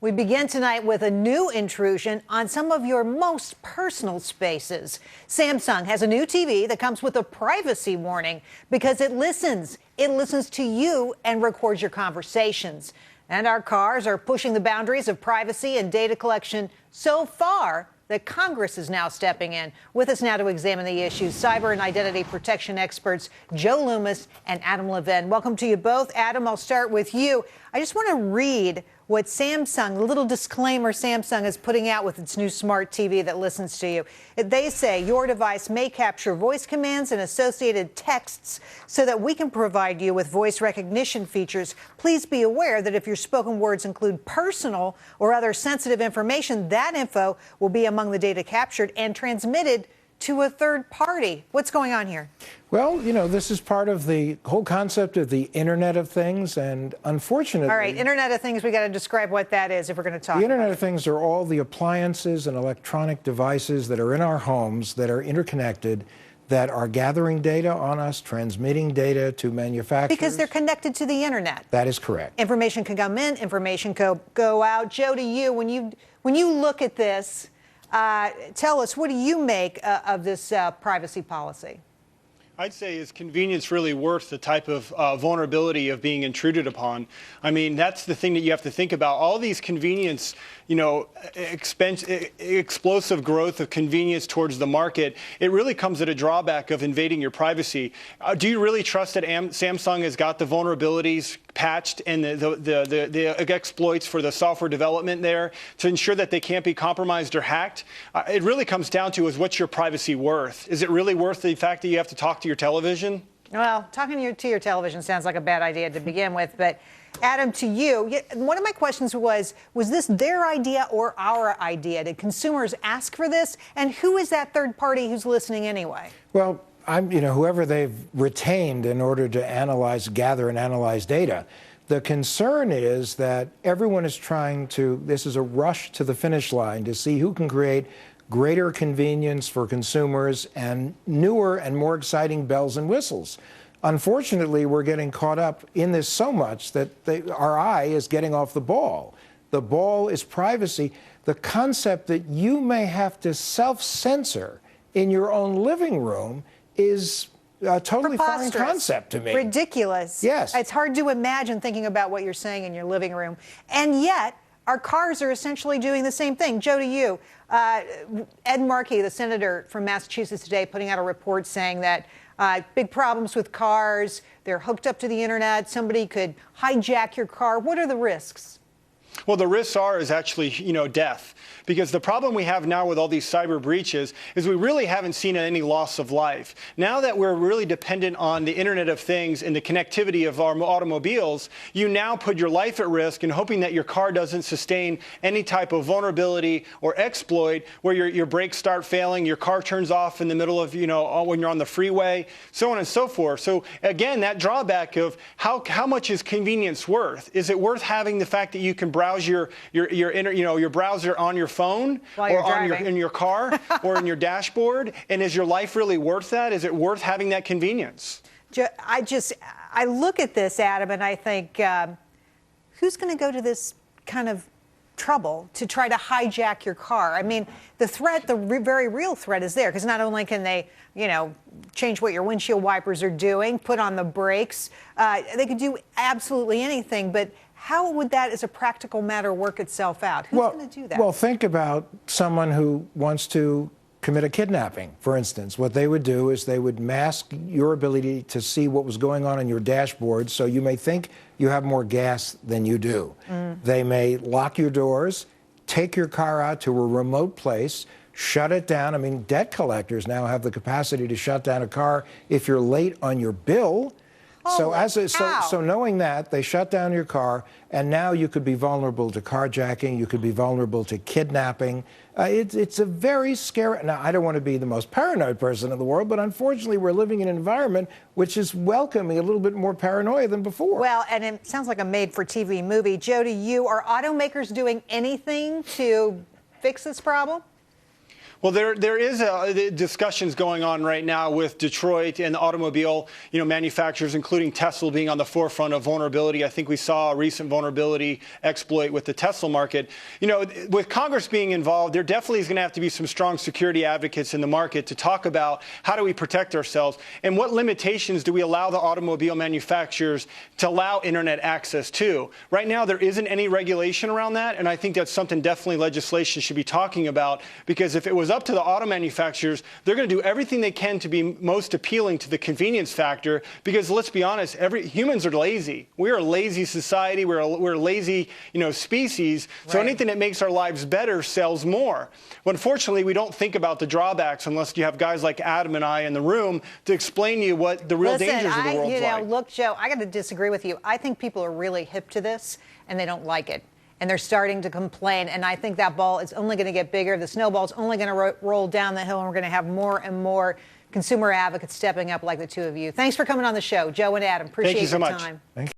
We begin tonight with a new intrusion on some of your most personal spaces. Samsung has a new TV that comes with a privacy warning because it listens. It listens to you and records your conversations. And our cars are pushing the boundaries of privacy and data collection so far that Congress is now stepping in. With us now to examine the issues, cyber and identity protection experts Joe Loomis and Adam Levin. Welcome to you both. Adam, I'll start with you. I just want to read what Samsung, the little disclaimer Samsung is putting out with its new smart TV that listens to you. They say your device may capture voice commands and associated texts so that we can provide you with voice recognition features. Please be aware that if your spoken words include personal or other sensitive information, that info will be among the data captured and transmitted to a third party. What's going on here? Well, you know, this is part of the whole concept of the Internet of Things, and unfortunately... All right, Internet of Things, we got to describe what that is if we're going to talk about it. The Internet of Things are all the appliances and electronic devices that are in our homes that are interconnected, that are gathering data on us, transmitting data to manufacturers. Because they're connected to the Internet. That is correct. Information can come in, information go out. Joe, to you, when you look at this, tell us, what do you make of this privacy policy? I'd say, is convenience really worth the type of vulnerability of being intruded upon? I mean, that's the thing that you have to think about. All these convenience, you know, explosive growth of convenience towards the market, it really comes at a drawback of invading your privacy. Do you really trust that Samsung has got the vulnerabilities patched and the exploits for the software development there to ensure that they can't be compromised or hacked? It really comes down to, is what's your privacy worth? Is it really worth the fact that you have to talk to your television? Well, talking to your television sounds like a bad idea to begin with, but Adam, to you, one of my questions was this their idea or our idea? Did consumers ask for this? And who is that third party who's listening anyway? Well, whoever they've retained in order to gather and analyze data. The concern is that everyone is trying to, this is a rush to the finish line to see who can create greater convenience for consumers and newer and more exciting bells and whistles. Unfortunately, we're getting caught up in this so much that our eye is getting off the ball. The ball is privacy. The concept that you may have to self-censor in your own living room is a totally foreign concept to me. Ridiculous. Yes. It's hard to imagine thinking about what you're saying in your living room. And yet, our cars are essentially doing the same thing. Joe, to you, Ed Markey, the senator from Massachusetts today, putting out a report saying that big problems with cars, they're hooked up to the Internet, somebody could hijack your car. What are the risks? Well, the risks is actually, death. Because the problem we have now with all these cyber breaches is we really haven't seen any loss of life. Now that we're really dependent on the Internet of Things and the connectivity of our automobiles, you now put your life at risk in hoping that your car doesn't sustain any type of vulnerability or exploit where your brakes start failing, your car turns off in the middle of, when you're on the freeway, so on and so forth. So again, that drawback of how much is convenience worth? Is it worth having the fact that you can browse your browser on your phone or in your car or in your dashboard? And is your life really worth that? Is it worth having that convenience? I look at this, Adam, and I think, who's going to go to this kind of trouble to try to hijack your car? I mean, the threat, very real threat is there, because not only can they, change what your windshield wipers are doing, put on the brakes, they could do absolutely anything, but how would that, as a practical matter, work itself out? Who's going to do that? Well, think about someone who wants to commit a kidnapping, for instance. What they would do is they would mask your ability to see what was going on your dashboard, so you may think you have more gas than you do. They may lock your doors, take your car out to a remote place, shut it down. I mean, debt collectors now have the capacity to shut down a car if you're late on your bill. So knowing that, they shut down your car, and now you could be vulnerable to carjacking, you could be vulnerable to kidnapping. It's a very scary... Now, I don't want to be the most paranoid person in the world, but unfortunately, we're living in an environment which is welcoming a little bit more paranoia than before. Well, and it sounds like a made-for-TV movie. Joe, to you, are automakers doing anything to fix this problem? Well, there is discussions going on right now with Detroit and the automobile, manufacturers, including Tesla, being on the forefront of vulnerability. I think we saw a recent vulnerability exploit with the Tesla market. With Congress being involved, there definitely is going to have to be some strong security advocates in the market to talk about how do we protect ourselves and what limitations do we allow the automobile manufacturers to allow internet access to. Right now, there isn't any regulation around that, and I think that's something definitely legislation should be talking about, because if it was up to the auto manufacturers, they're going to do everything they can to be most appealing to the convenience factor, because let's be honest, humans are lazy. We're a lazy society. We're a lazy, species. So Right. anything that makes our lives better sells more. But unfortunately, we don't think about the drawbacks unless you have guys like Adam and I in the room to explain to you what the real dangers of the world's like. Look, Joe, I got to disagree with you. I think people are really hip to this, and they don't like it. And they're starting to complain. And I think that ball is only going to get bigger. The snowball's only going to roll down the hill, and we're going to have more and more consumer advocates stepping up like the two of you. Thanks for coming on the show, Joe and Adam. Appreciate Thank you so your much. time. Thank you.